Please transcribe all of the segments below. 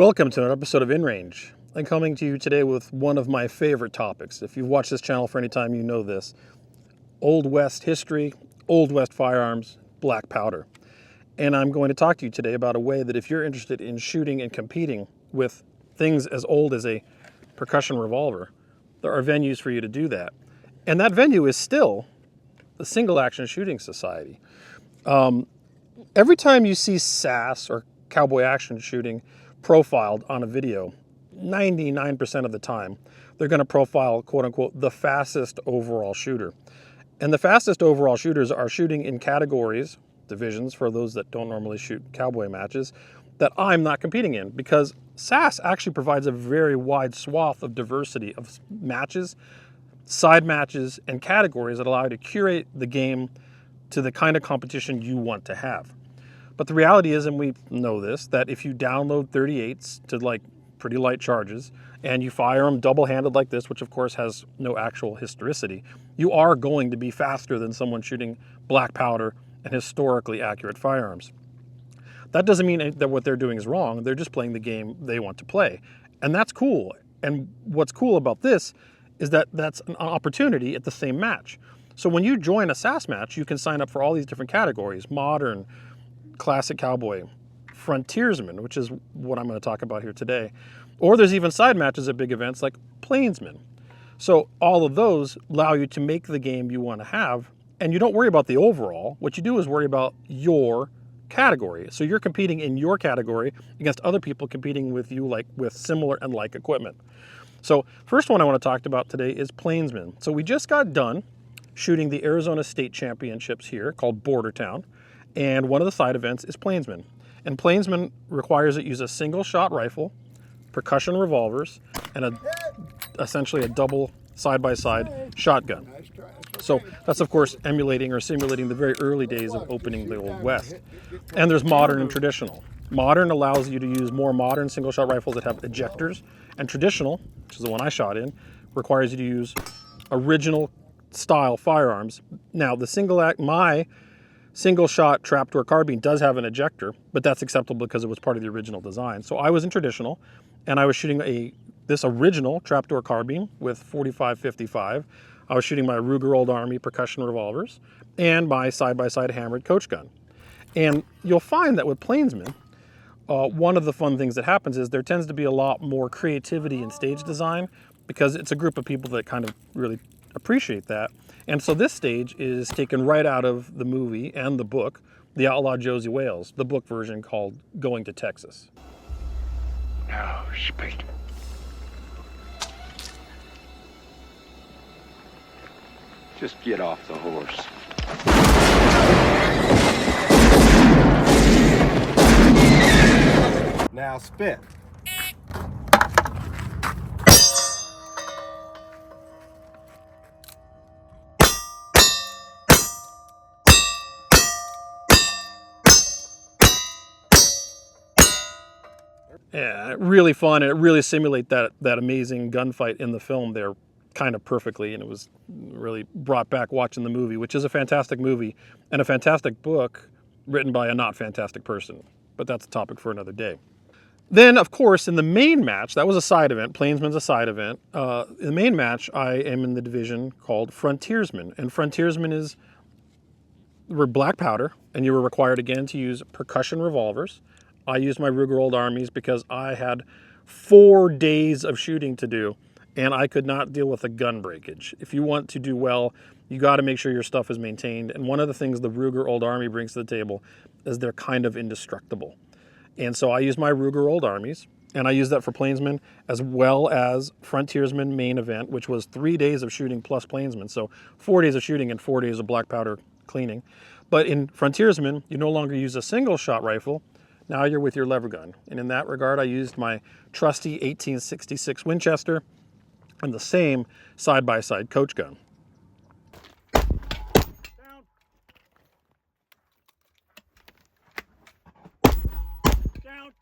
Welcome to an episode of InRange. I'm coming to you today with one of my favorite topics. If you've watched this channel for any time, you know this. Old West history, Old West firearms, black powder. And I'm going to talk to you today about a way that if you're interested in shooting and competing with things as old as a percussion revolver, there are venues for you to do that. And that venue is still the Single Action Shooting Society. Every time you see SASS or Cowboy Action Shooting profiled on a video, 99% of the time, they're going to profile, quote unquote, the fastest overall shooter. And the fastest overall shooters are shooting in categories, divisions, for those that don't normally shoot cowboy matches, that I'm not competing in, because SASS actually provides a very wide swath of diversity of matches, side matches, and categories that allow you to curate the game to the kind of competition you want to have. But the reality is, and we know this, that if you download 38s to like pretty light charges and you fire them double-handed like this, which of course has no actual historicity, you are going to be faster than someone shooting black powder and historically accurate firearms. That doesn't mean that what they're doing is wrong. They're just playing the game they want to play. And that's cool. And what's cool about this is that that's an opportunity at the same match. So when you join a SASS match, you can sign up for all these different categories: modern, classic cowboy, frontiersman, which is what I'm going to talk about here today. Or there's even side matches at big events like Plainsman. So all of those allow you to make the game you want to have, and you don't worry about the overall. What you do is worry about your category. So you're competing in your category against other people competing with you, like with similar and like equipment. So first one I want to talk about today is Plainsman. So we just got done shooting the Arizona State Championships here, called Border Town. And one of the side events is Plainsman. And Plainsman requires that you use a single shot rifle, percussion revolvers, and essentially a double side-by-side shotgun. So that's of course emulating or simulating the very early days of opening the Old West. And there's modern and traditional. Modern allows you to use more modern single shot rifles that have ejectors, and traditional, which is the one I shot in, requires you to use original style firearms. Now my single shot trapdoor carbine does have an ejector, but that's acceptable because it was part of the original design. So I was in traditional, and I was shooting this original trapdoor carbine with 45-55. I was shooting my Ruger Old Army percussion revolvers and my side-by-side hammered coach gun. And you'll find that with Plainsman, one of the fun things that happens is there tends to be a lot more creativity in stage design, because it's a group of people that kind of really appreciate that. And so this stage is taken right out of the movie and the book, The Outlaw Josie Wales, the book version called Going to Texas. Now, speed. Just get off the horse. Now spit. Yeah, really fun, and it really simulates that amazing gunfight in the film there kind of perfectly, and it was really brought back watching the movie, which is a fantastic movie and a fantastic book written by a not fantastic person. But that's a topic for another day. Then, of course, in the main match, that was a side event. Plainsman's a side event. In the main match, I am in the division called Frontiersman, and Frontiersman is black powder, and you were required again to use percussion revolvers. I used my Ruger Old Armies because I had 4 days of shooting to do, and I could not deal with a gun breakage. If you want to do well, you got to make sure your stuff is maintained. And one of the things the Ruger Old Army brings to the table is they're kind of indestructible. And so I used my Ruger Old Armies, and I used that for Plainsman, as well as Frontiersman main event, which was 3 days of shooting plus Plainsman. So 4 days of shooting and 4 days of black powder cleaning. But in Frontiersman, you no longer use a single shot rifle. Now you're with your lever gun. And in that regard, I used my trusty 1866 Winchester and the same side-by-side coach gun. Down. Down.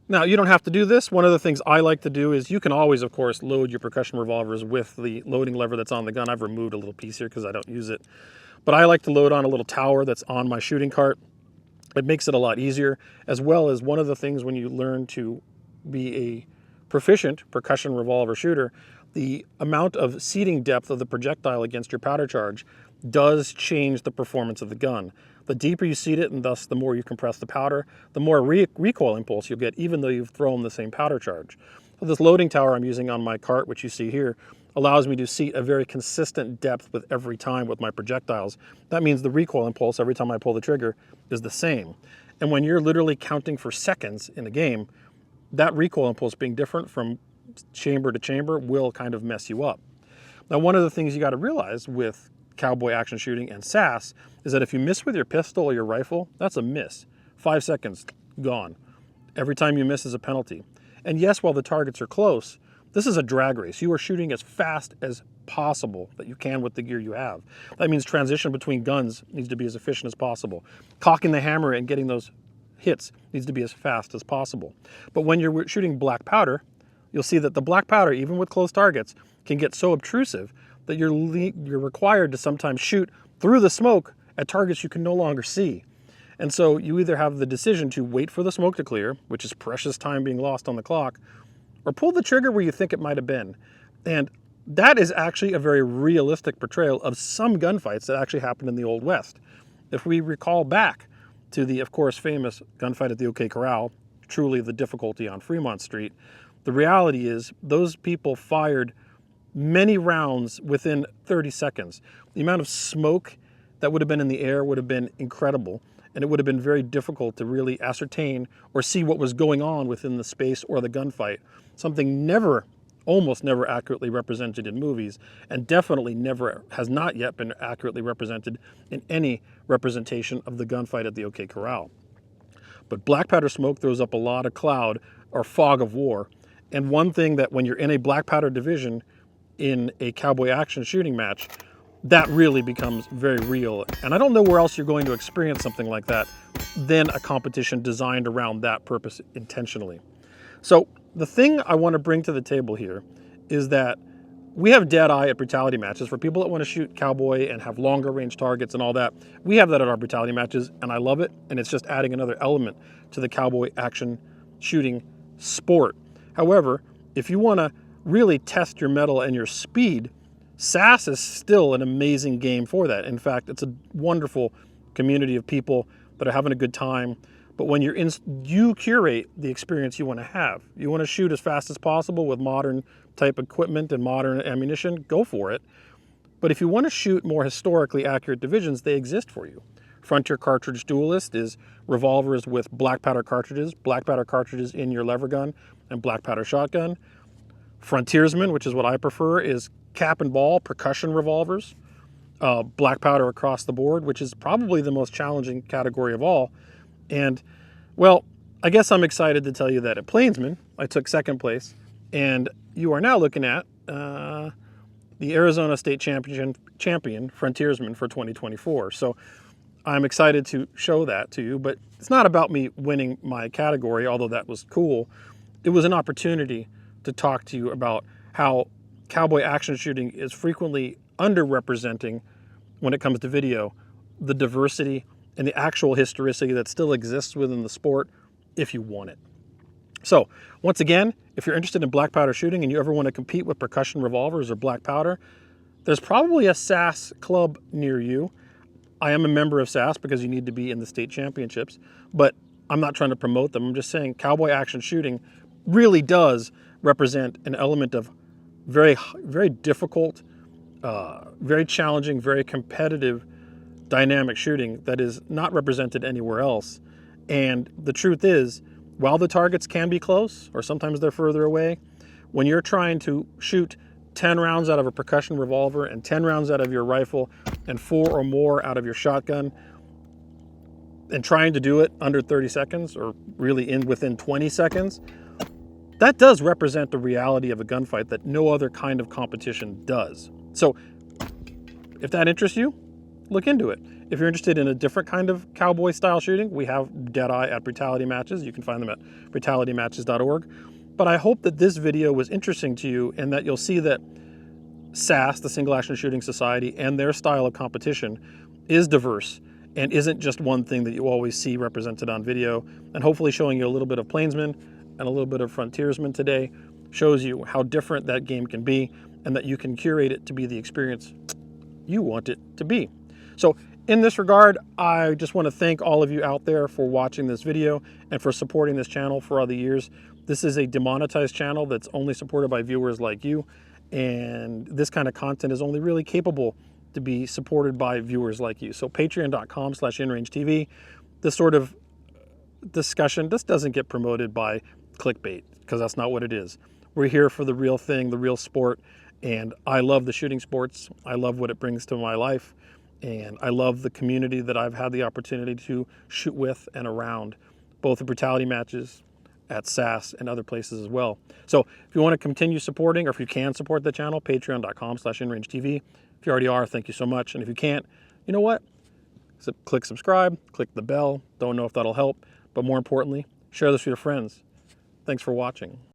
Now, you don't have to do this. One of the things I like to do is you can always, of course, load your percussion revolvers with the loading lever that's on the gun. I've removed a little piece here because I don't use it. But I like to load on a little tower that's on my shooting cart. It makes it a lot easier, as well as one of the things when you learn to be a proficient percussion revolver shooter, the amount of seating depth of the projectile against your powder charge does change the performance of the gun. The deeper you seat it, and thus the more you compress the powder, the more recoil impulse you'll get, even though you've thrown the same powder charge. So this loading tower I'm using on my cart, which you see here, allows me to seat a very consistent depth with every time with my projectiles. That means the recoil impulse every time I pull the trigger is the same. And when you're literally counting for seconds in a game, that recoil impulse being different from chamber to chamber will kind of mess you up. Now, one of the things you got to realize with Cowboy Action Shooting and SASS is that if you miss with your pistol or your rifle, that's a miss. 5 seconds, gone. Every time you miss is a penalty. And yes, while the targets are close, this is a drag race. You are shooting as fast as possible that you can with the gear you have. That means transition between guns needs to be as efficient as possible. Cocking the hammer and getting those hits needs to be as fast as possible. But when you're shooting black powder, you'll see that the black powder, even with close targets, can get so obtrusive that you're required to sometimes shoot through the smoke at targets you can no longer see. And so you either have the decision to wait for the smoke to clear, which is precious time being lost on the clock, or pull the trigger where you think it might have been. And that is actually a very realistic portrayal of some gunfights that actually happened in the Old West. If we recall back to the, of course, famous gunfight at the OK Corral, truly the difficulty on Fremont Street, the reality is those people fired many rounds within 30 seconds. The amount of smoke that would have been in the air would have been incredible, and it would have been very difficult to really ascertain or see what was going on within the space or the gunfight. Something almost never accurately represented in movies, and definitely has not yet been accurately represented in any representation of the gunfight at the OK Corral. But black powder smoke throws up a lot of cloud or fog of war. And one thing that when you're in a black powder division in a Cowboy Action Shooting match, that really becomes very real. And I don't know where else you're going to experience something like that than a competition designed around that purpose intentionally. So the thing I want to bring to the table here is that we have dead eye at brutality matches. For people that want to shoot cowboy and have longer range targets and all that, we have that at our brutality matches, and I love it. And it's just adding another element to the Cowboy Action Shooting sport. However, if you want to really test your mettle and your speed, SASS is still an amazing game for that. In fact, it's a wonderful community of people that are having a good time. But when you're in, you curate the experience you want to have. You want to shoot as fast as possible with modern type equipment and modern ammunition, go for it. But if you want to shoot more historically accurate divisions, they exist for you. Frontier Cartridge Duelist is revolvers with black powder cartridges in your lever gun and black powder shotgun. Frontiersman, which is what I prefer, is cap and ball percussion revolvers, black powder across the board, which is probably the most challenging category of all. And, well, I guess I'm excited to tell you that at Plainsman, I took second place, and you are now looking at the Arizona State Champion Frontiersman for 2024. So I'm excited to show that to you, but it's not about me winning my category, although that was cool. It was an opportunity to talk to you about how Cowboy Action Shooting is frequently underrepresenting, when it comes to video, the diversity and the actual historicity that still exists within the sport if you want it. So, once again, if you're interested in black powder shooting and you ever want to compete with percussion revolvers or black powder, there's probably a SASS club near you. I am a member of SASS because you need to be in the state championships, but I'm not trying to promote them. I'm just saying Cowboy Action Shooting really does represent an element of very, very difficult, very challenging, very competitive, dynamic shooting that is not represented anywhere else. And the truth is, while the targets can be close, or sometimes they're further away, when you're trying to shoot 10 rounds out of a percussion revolver and 10 rounds out of your rifle and 4 or more out of your shotgun, and trying to do it under 30 seconds or really within 20 seconds, that does represent the reality of a gunfight that no other kind of competition does. So if that interests you, look into it. If you're interested in a different kind of cowboy style shooting, we have Deadeye at Brutality Matches. You can find them at brutalitymatches.org. But I hope that this video was interesting to you and that you'll see that SASS, the Single Action Shooting Society, and their style of competition is diverse and isn't just one thing that you always see represented on video. And hopefully showing you a little bit of Plainsman and a little bit of Frontiersman today shows you how different that game can be and that you can curate it to be the experience you want it to be. So in this regard, I just want to thank all of you out there for watching this video and for supporting this channel for all the years. This is a demonetized channel that's only supported by viewers like you, and this kind of content is only really capable to be supported by viewers like you. So patreon.com/InRangeTV. This sort of discussion, this doesn't get promoted by clickbait, because that's not what it is. We're here for the real thing, the real sport, and I love the shooting sports. I love what it brings to my life. And I love the community that I've had the opportunity to shoot with and around, both the Brutality Matches, at SASS, and other places as well. So if you want to continue supporting, or if you can support the channel, patreon.com/InRangeTV. If you already are, thank you so much. And if you can't, you know what? So click subscribe, click the bell. Don't know if that'll help, but more importantly, share this with your friends. Thanks for watching.